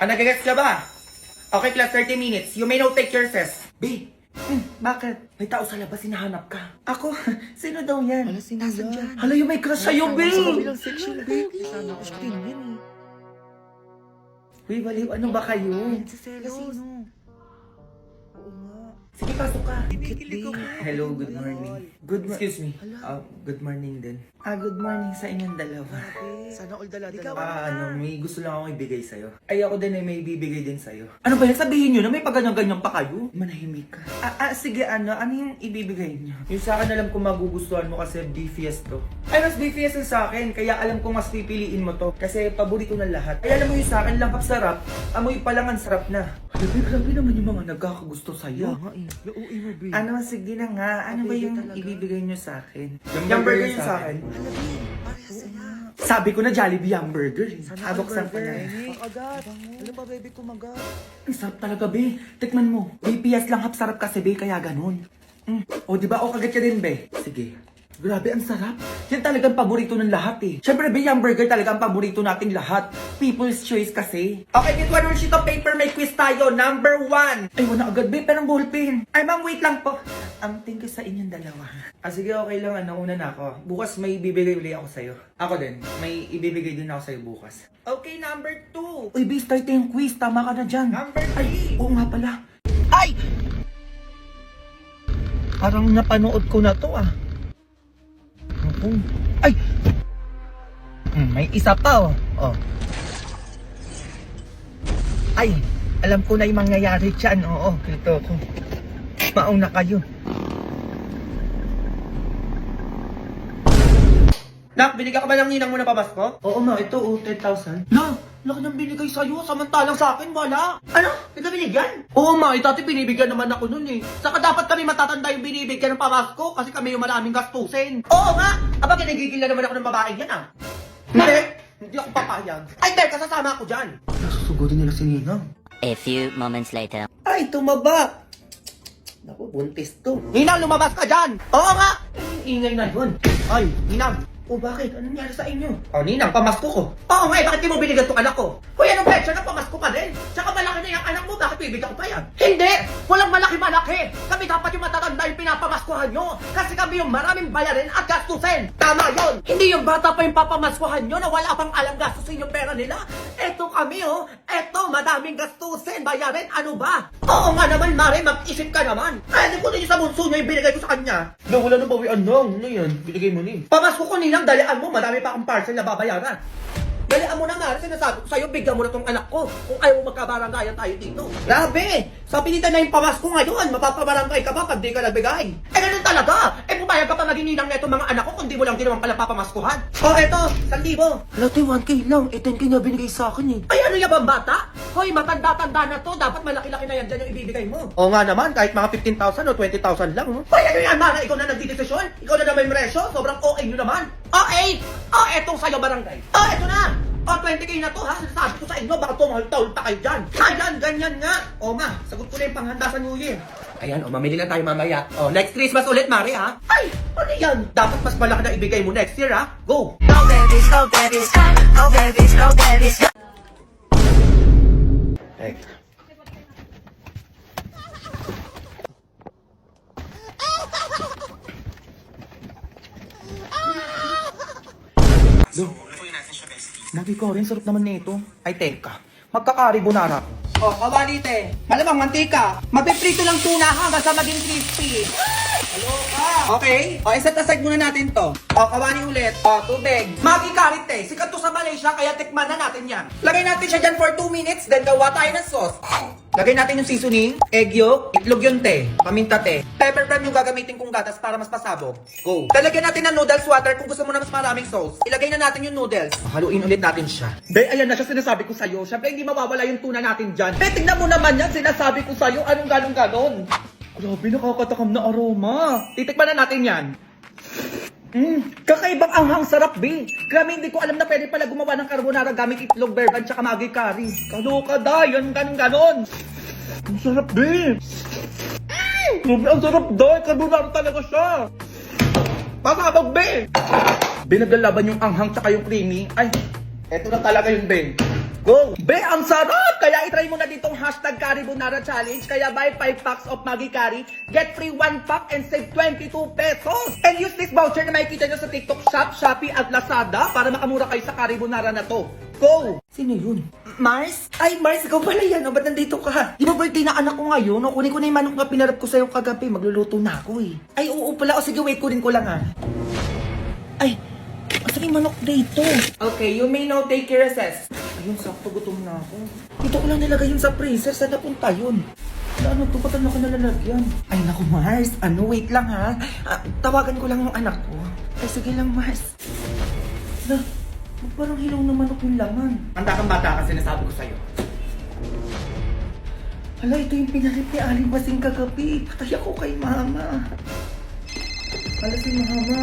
nag-gets ka ba? Okay, class, 30 minutes. You may now take your test. B, bakit? May tao sa labas, hinahanap ka. Ako? Sino daw yan? Hala, sino yan? Hala, yung may crush sa'yo, B! Sa kabilang section, babe. Sana ko siya tingin eh. Uy, baliw, ano ba kayo? Yan si Celos. Oo nga. Sige, pasok ka. Kinikilig ako. Hello, good morning. Excuse me. Good morning din. Good morning sa inyong dalawa. Sana all dala-dala. May gusto lang akong ibigay sa'yo. Ay, ako din ay may ibibigay din sa'yo. Ano ba yan? Sabihin nyo na may pagganyan-ganyan pa kayo? Manahimik ka. Sige, ano yung ibibigay nyo? Yung sa akin alam ko magugustuhan mo kasi BFS to. Ay, mas BFS yung sa akin. Kaya alam ko mas pipiliin mo to. Kasi paborito ng lahat. Ay, alam mo yung sa akin lang sarap. Amoy pa lang ang sarap na. Alam naman yung mga nagkakagusto sa'yo. Nga eh. Nauwi mo, babe. Sige na nga. Ano ba yung talaga. ibibigay nyo sa akin? Yung burger yung sa akin. Hala, babe. Pare saya. Sabi ko na Jollibee yung burger. Sana Aboksan ko burger. na. Agad. Alam ba, baby, kumagat. Ang sarap talaga, be. Tikman mo. BPS lang hap sarap kasi, be. Kaya ganun. O, di ba? O, kagat ka din, be. Sige. Grabe, ang sarap. Yan talagang paborito ng lahat, eh. Siyempre, be, yung burger talaga ang paborito nating lahat. People's choice kasi. Okay, get one sheet of paper. May quiz tayo. Number 1. Ay, wala agad, be. Pero ballpen. Ay, ma'am, wait lang po. Thank you sa inyong dalawa. Sige, okay lang. Una na ako. Bukas may ibibigay ulit ako sa'yo. Ako din. May ibibigay din ako sa'yo bukas. Okay, number 2. Uy, be, start yung quiz. Tama ka na dyan. Number 3. Ay, oo nga pala. Ay! Parang napanood ko na to, ah. Ako. Ay! May isa pa, oh. Ay, alam ko na yung mangyayari dyan. Oo, ito ko. Mauna kayo. Nak, binigyan ka ba ng ninang mo na pamasko? Oo ma, ito 10,000. Na, laki ng binigay sa'yo, samantalang sa akin wala. Ano? Hindi ka binigyan? Oo ma, dati binibigyan naman ako nun eh. Saka dapat kami matatanda yung binibigyan ng pamasko kasi kami yung maraming gastusin. Oo nga! Aba, kinagigil na naman ako ng babae yan ah. Hindi ako papayag. Ay, teka, sasama ako dyan. Nasusugodin nila si Ninang. A few moments later. Ay, tumaba! Naku, buntis to. Ninang, lumabas ka dyan! Oo nga! Ay, ingay na yun. Ay, Ninang! O bakit? Anong nangyari sa inyo? O Ninang, pamasko ko. Oo nga, bakit di mo binigyan tong anak ko? Hoy, anong petsa na pamasko ka din? Tsaka malaki na yung anak mo, bakit bibigyan ko pa yan? Hindi! Walang malaki-malaki! Kami dapat yung matatanda yung pinapamaskuhan nyo! Kasi kami yung maraming bayarin at gastusin! Tama yon! Hindi yung bata pa yung papamaskuhan nyo na wala pang alam gastusin yung pera nila! Eto kami oh! Eto, madaming gastusin, bayarin, ano ba? Oo nga naman, Mare, mag-isip ka naman! Pwede ko din yung sa bunso nyo yung binigay ko sa kanya! No, wala nang bawian lang. Ano yan? Binigay mo ni. Pamasko ko nilang, dalian mo, madami pa akong parcel na babayaran. Dalian mo na nga, sinasabi ko sa'yo, bigyan mo na tong anak ko. Kung ayaw mo magkabaranggayan tayo dito. Grabe! Sabi nila na yung pamasko ngayon, mapapabarangay ka ba pag di ka nagbigay? Eh ganun talaga! Eh pumayag ka pa maging ninang na itong mga anak ko kung di mo lang din naman pala papamaskuhan. O eto, 1,000. Hala, 1K lang. 10K na binigay sa akin eh. Ay ano yan bang bata? Hoy, matanda-tanda na to. Dapat malaki-laki na yan dyan yung ibibigay mo. Oo nga naman, kahit mga 15,000 o 20,000 lang. Hoy, ano yan, Mara? Ikaw na nagdidesisyon? Ikaw na naman yung resyo? Sobrang OA nyo naman. OA! O, etong sa'yo barangay. O, eto na! O, 20K na to ha? Sinasabi ko sa inyo, baka tumahol-tahol pa kayo dyan. Ayan, ganyan nga. O nga, sagot ko na yung panghanda sa New Year. Ayan, o, mamili lang tayo mamaya. O, next Christmas ulit, Mari, ha? Ay, ano yan? Dapat mas malaki na ibigay mo next year, ha? Go! Go babies, go babies, go babies, go babies. Hey. Lo, Magi ko rin, sarap naman nito. Ay, teka. Magkakarbonara ako. O, kabalite. Malamang mantika. Mapiprito lang tuna hanggang sa maging crispy. Hello ka. Okay. O, iset aside muna natin to. O, kawani ulit. O, tubig. Magi karite. Sikat to sa Malaysia, kaya tikman na natin yan. Lagay natin siya dyan for 2 minutes, then gawa tayo ng sauce. Lagay natin yung seasoning, egg yolk, itlog yung te, paminta te. Pepper brand yung gagamitin kong gatas para mas pasabog. Go! Lalagyan natin ng noodles water kung gusto mo na mas maraming sauce. Ilagay na natin yung noodles. Haluin ulit natin siya. Be, ayan na siya sinasabi ko sa'yo. Siyempre hindi mawawala yung tuna natin dyan. Be, tignan mo naman yan. Sinasabi ko sa'yo. Anong ganon? Grabe, nakakatakam na aroma. Titikman na natin yan. Kakaibang anghang sarap, be. Grabe, hindi ko alam na pwede pala gumawa ng carbonara gamit itlog, bear bun, tsaka magi curry. Kaloka da, yan ganon. Ang sarap, be. Grabe, ang sarap da. Carbonara talaga siya. Pasabog, be. Be, naglalaban yung anghang tsaka yung creamy. Ay, eto na talaga yun, be. Go! Be, ang sarap! Kaya itry mo na ditong hashtag Carbonara Challenge. Kaya buy 5 packs of Maggi Curry, get free 1 pack and save 22 pesos. And use this voucher na makikita nyo sa TikTok Shop, Shopee at Lazada para makamura kayo sa Carbonara na to. Go! Sino yun? Mars? Ay, Mars, ikaw pala yan. O, ba't nandito ka? Di ba birthday na anak ko ngayon? O, kunin ko na yung manok na pinarap ko sa'yo kagabi. Magluluto na ako eh. Ay, oo pala. O, sige, wait, kunin ko lang ha. Ay, asan yung manok dito? Okay, you may now take your recess. Ayun, sakto, gutom na ako. Dito ko lang nilagay yun sa freezer. Saan napunta yun? Ano to? Ba't ako nalalagyan? Ay, naku, Mars. Ano, wait lang ha. Tawagan ko lang yung anak ko. Ay, sige lang, Mars. Na, parang hilaw na manok yung laman. Handa kang bata kasi sinasabi ko sa'yo. Hala, ito yung pinarip ni Aling Basing kagabi. Patay ako kay Mama. Hala si Mama.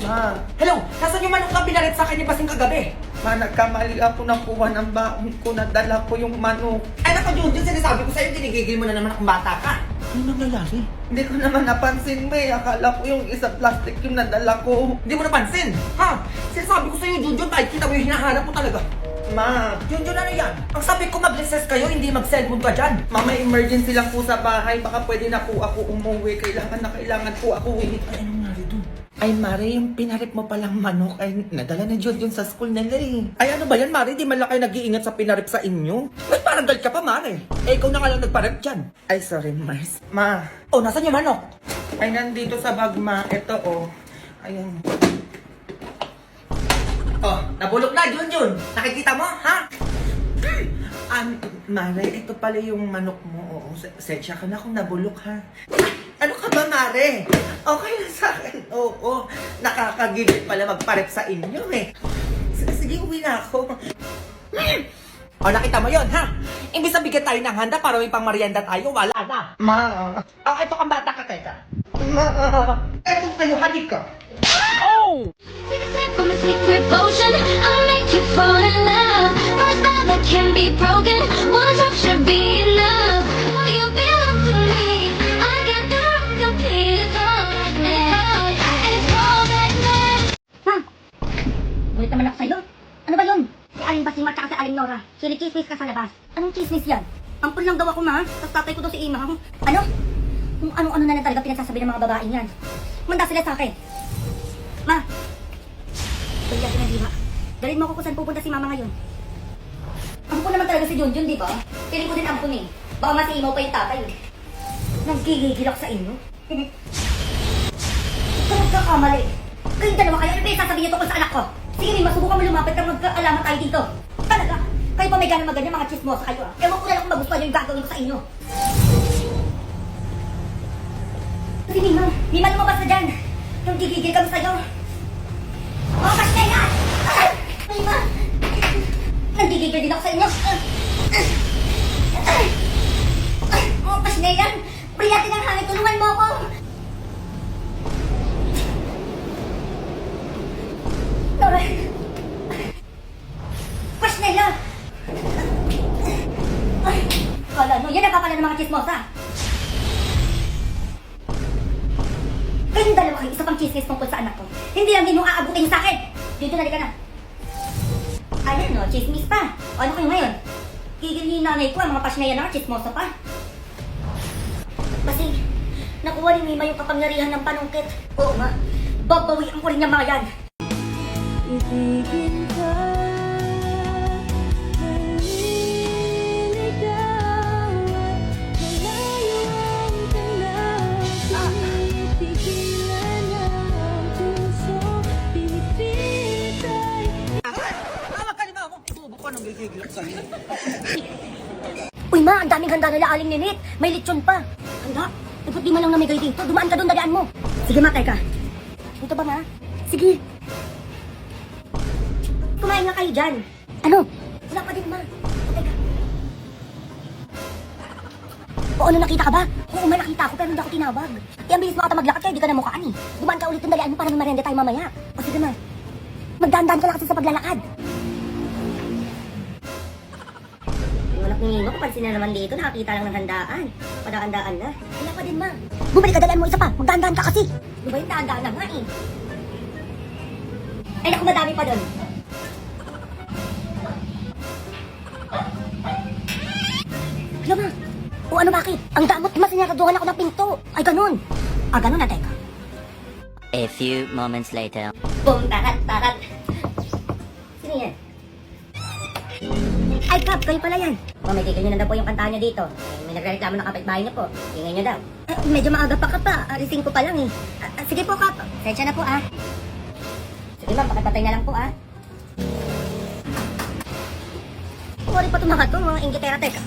Ma. Hello! Nasaan yung manok na pinarip sa akin ni Basing kagabi? Ma, nagkamali ako ng kuha ng baon ko. Nadala ko yung manok. Ay, naku, Junjun, sinasabi ko sa'yo, tinigigil mo na naman akong bata ka. Ano nangyayari? Hindi ko naman napansin, May. Akala ko yung isa plastic yung nadala ko. Hindi mo napansin? Ha? Sinasabi ko sa'yo, Junjun, kahit kita mo yung hinahanap mo talaga. Ma, Junjun, ano yan? Ang sabi ko mag-recess kayo, hindi mag-cellphone ka dyan. Ma, may emergency lang po sa bahay. Baka pwede na po ako umuwi. Kailangan po ako uwi. Ay, anong nangyari dun? Ay, Mare, yung pinarip mo palang manok ay nadala ni Junjun sa school nila eh. Ay, ano ba yan, Mare? Di man lang kayo nag-iingat sa pinarip sa inyo? Ay, parang galit ka pa, Mare. Eh, ikaw na nga lang nagparip dyan. Ay, sorry, Mars. Ma. Oh, nasan yung manok? Ay, nandito sa bag, Ma. Ito, oh. Ayan. Oh, nabulok na, Junjun. Nakikita mo, ha? Mare, ito pala yung manok mo. Oo, sensya ka na kung nabulok, ha? Ano ka ba, Mare? Okay na sa akin. Oo, nakakagigit pala magparep sa inyo, eh. Sige, uwi na ako. O, nakita mo yon ha? Imbis na bigyan tayo ng handa para may pang merienda tayo, wala na. Ma. Oh, ito kang bata ka, teka. Ma. Eto tayo, halik ka. Oh! From a secret potion, I'll make you fall in love. My spell that can be broken, one drop should be enough. Will you belong to me? I got the complete and it's all that matters. Ha? Ulit naman ako sa'yo. Ano ba yun? Si Aling Basing at saka si Aling Nora. Sinikismis ka sa labas. Anong chismis yan? Ampun lang daw ako, ma. Tapos tatay ko daw si Ima. Ano? Kung ano-ano na lang talaga pinagsasabi ng mga babaeng yan. Manda sila sa akin. Ma. Baliyan na, di ba? Dalhin mo ako kung saan pupunta si Mama ngayon. Ampun naman talaga si Junjun, di ba? Piling ko din ampun eh. Baka masiimaw pa yung tatay eh. Nagkigigil ako sa inyo. Ito magkakamali. Kayong dalawa kayo, ano ba yung sasabihin tungkol sa anak ko? Sige, Mima, subukan mo lumapit kang magkaalaman tayo dito. Talaga, kayo pa may gano'n maganyan, mga chismosa kayo ah. Ewan ko na lang kung magustuhan nyo yung gagawin ko sa inyo. Kasi Mima, lumabas na dyan. Yung gigigil kami sa'yo. Oh, kasi na! Mima, nanggigigil din ako sa inyo. Oh, kasi na yan. Briyatin ang hangin, tulungan mo ako. Nora! Pasnela! Ay, kala nyo, yan ang kapala ng mga chismosa. Kayong dalawa kayo, isa pang chismis tungkol sa anak ko. Hindi lang din yung aabutin sa akin. Dito na, ka na. Ayan no, chismis pa. O ano kayo ngayon? Gigil yung nanay ko, ang mga pasnela na, chismosa pa. Basing, nakuha ni Mima yung kapangyarihan ng panungkit. Oo nga, babawian ko rin yung mga yan. Ibigin ka, maliligawan, malayo ang tanaw, pinipigilan ang puso, pinipitay. Tama ka lima ako. Subo ka nang gigigil ako sa'yo. Uy ma, ang daming handa nila Aling Ninit. May lechon pa. Handa? Dapat di man lang namigay dito. Dumaan ka doon, dalian mo. Sige ma, teka. Dito ba ma? Sige. Kumain na kayo dyan. Ano? Wala pa din ma. O, teka. O ano, nakita ka ba? Oo ma, nakita ako pero hindi ako tinawag. Eh, ang bilis mo ata maglakad kaya di ka na mukhaan eh. Dumaan ka ulit doon, dalian mo para may merienda tayo mamaya. O sige ma. Magdahan-dahan ka lang kasi sa paglalakad. Yung anak ni Nino, kapansin na naman dito, nakakita lang ng handaan. Padaan-daan na. Wala pa din, ma. Bumalik ka, dalaan mo isa pa. Magdahan-dahan ka kasi. Di ba yung daan-daan na nga eh? Ay, naku, madami pa doon. Lama. O ano bakit? Ang damot mas sinaraduhan ako ng pinto. Ay ganun. Ganun na teka. A few moments later. Boom, tarat. Sino yan? Ay, Kap, kayo pala yan. May tigil nyo na daw po yung kantahan nyo dito. May nagreklamo ng kapitbahay nyo po. Ingay nyo daw. Medyo maaga pa ka pa. Arising ko pa lang eh. Sige po, Kap. Sensya na po, Sige, ma'am, pakipatay na lang po, Sorry pa ito mga to, mga inggitera, teka.